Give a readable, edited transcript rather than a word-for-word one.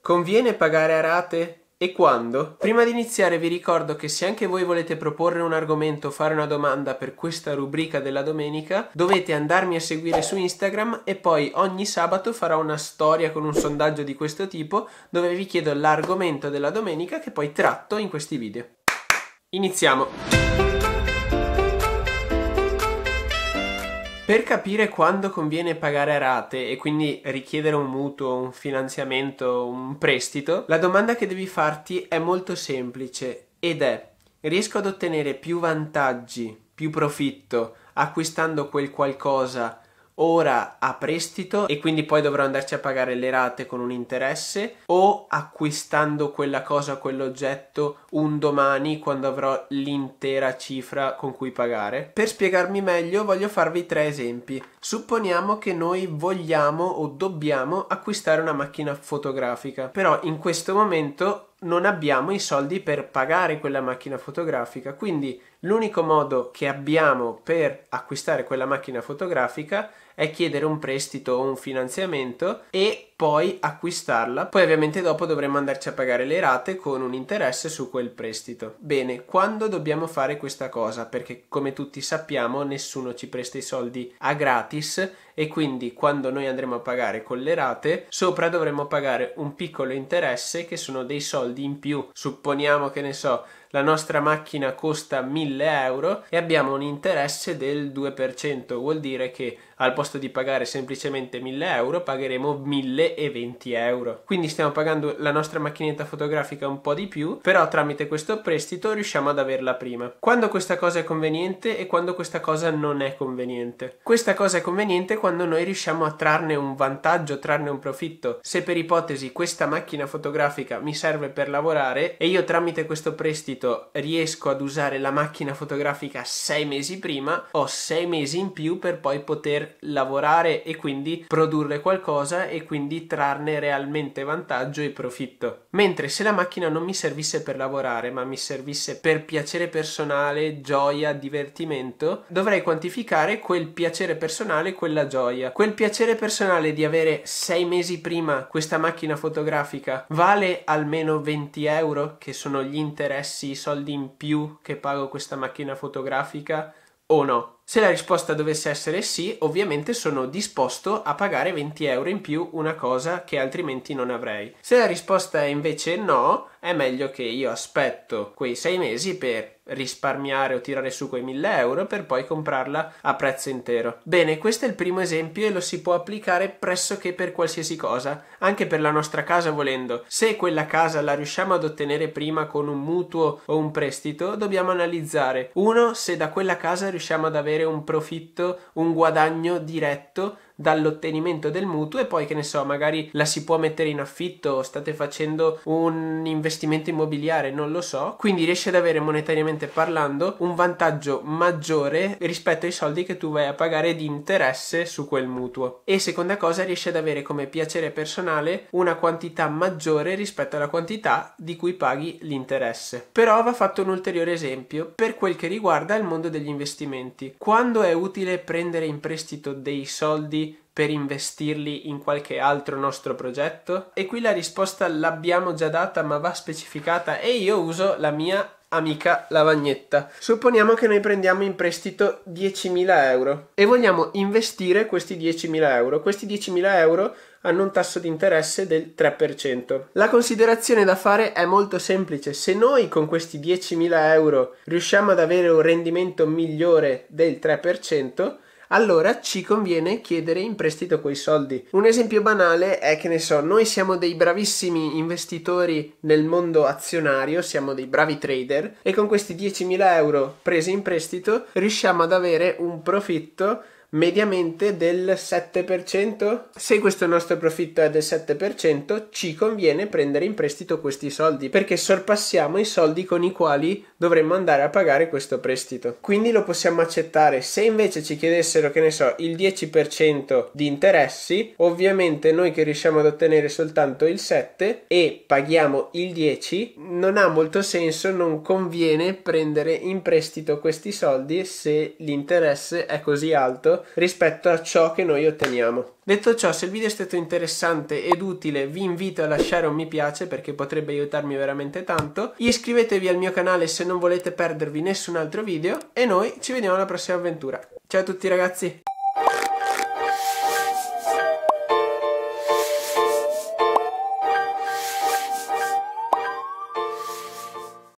Conviene pagare a rate? E quando? Prima di iniziare vi ricordo che se anche voi volete proporre un argomento o fare una domanda per questa rubrica della domenica, dovete andarmi a seguire su Instagram e poi ogni sabato farò una storia con un sondaggio di questo tipo dove vi chiedo l'argomento della domenica che poi tratto in questi video. Iniziamo! Per capire quando conviene pagare a rate e quindi richiedere un mutuo, un finanziamento, un prestito, la domanda che devi farti è molto semplice ed è: riesco ad ottenere più vantaggi, più profitto acquistando quel qualcosa ora a prestito e quindi poi dovrò andarci a pagare le rate con un interesse, o acquistando quella cosa, quell'oggetto un domani quando avrò l'intera cifra con cui pagare? Per spiegarmi meglio voglio farvi 3 esempi. Supponiamo che noi vogliamo o dobbiamo acquistare una macchina fotografica, però in questo momento non abbiamo i soldi per pagare quella macchina fotografica, quindi l'unico modo che abbiamo per acquistare quella macchina fotografica è chiedere un prestito o un finanziamento e poi acquistarla. Poi ovviamente dopo dovremo andarci a pagare le rate con un interesse su quel prestito. Bene, quando dobbiamo fare questa cosa? Perché come tutti sappiamo nessuno ci presta i soldi a gratis e quindi quando noi andremo a pagare con le rate sopra dovremo pagare un piccolo interesse che sono dei soldi in più. Supponiamo che ne so, la nostra macchina costa 1000 euro e abbiamo un interesse del 2%, vuol dire che al posto di pagare semplicemente 1000 euro pagheremo 1020 euro. Quindi stiamo pagando la nostra macchinetta fotografica un po' di più, però tramite questo prestito riusciamo ad averla prima. Quando questa cosa è conveniente e quando questa cosa non è conveniente? Questa cosa è conveniente quando noi riusciamo a trarne un vantaggio, trarne un profitto. Se per ipotesi questa macchina fotografica mi serve per lavorare e io tramite questo prestito riesco ad usare la macchina fotografica 6 mesi prima, ho 6 mesi in più per poi poter lavorare e quindi produrre qualcosa e quindi trarne realmente vantaggio e profitto. Mentre se la macchina non mi servisse per lavorare ma mi servisse per piacere personale, gioia, divertimento, dovrei quantificare quel piacere personale, quella gioia. Quel piacere personale di avere 6 mesi prima questa macchina fotografica vale almeno 20 euro, che sono gli interessi, i soldi in più che pago questa macchina fotografica, o no? Se la risposta dovesse essere sì, ovviamente sono disposto a pagare 20 euro in più, una cosa che altrimenti non avrei. Se la risposta è invece no, è meglio che io aspetto quei 6 mesi per risparmiare o tirare su quei 1000 euro per poi comprarla a prezzo intero. Bene, questo è il primo esempio e lo si può applicare pressoché per qualsiasi cosa, anche per la nostra casa volendo. Se quella casa la riusciamo ad ottenere prima con un mutuo o un prestito, dobbiamo analizzare: 1, se da quella casa riusciamo ad avere un profitto, un guadagno diretto dall'ottenimento del mutuo, e poi che ne so, magari la si può mettere in affitto, state facendo un investimento immobiliare, non lo so, quindi riesci ad avere monetariamente parlando un vantaggio maggiore rispetto ai soldi che tu vai a pagare di interesse su quel mutuo. E seconda cosa, riesci ad avere come piacere personale una quantità maggiore rispetto alla quantità di cui paghi l'interesse. Però va fatto un ulteriore esempio per quel che riguarda il mondo degli investimenti. Quando è utile prendere in prestito dei soldi per investirli in qualche altro nostro progetto? E qui la risposta l'abbiamo già data, ma va specificata, e io uso la mia amica lavagnetta. Supponiamo che noi prendiamo in prestito 10.000 euro e vogliamo investire questi 10.000 euro. Questi 10.000 euro hanno un tasso di interesse del 3%. La considerazione da fare è molto semplice: se noi con questi 10.000 euro riusciamo ad avere un rendimento migliore del 3%, allora ci conviene chiedere in prestito quei soldi. Un esempio banale è che ne so, noi siamo dei bravissimi investitori nel mondo azionario, siamo dei bravi trader e con questi 10.000 euro presi in prestito riusciamo ad avere un profitto mediamente del 7%. Se questo nostro profitto è del 7%, ci conviene prendere in prestito questi soldi perché sorpassiamo i soldi con i quali dovremmo andare a pagare questo prestito. Quindi lo possiamo accettare. Se invece ci chiedessero, che ne so, il 10% di interessi, ovviamente noi che riusciamo ad ottenere soltanto il 7 e paghiamo il 10, non ha molto senso, non conviene prendere in prestito questi soldi se l'interesse è così alto tanto rispetto a ciò che noi otteniamo. Detto ciò, se il video è stato interessante ed utile, vi invito a lasciare un mi piace perché potrebbe aiutarmi veramente tanto. Iscrivetevi al mio canale se non volete perdervi nessun altro video e noi ci vediamo alla prossima avventura. Ciao a tutti ragazzi!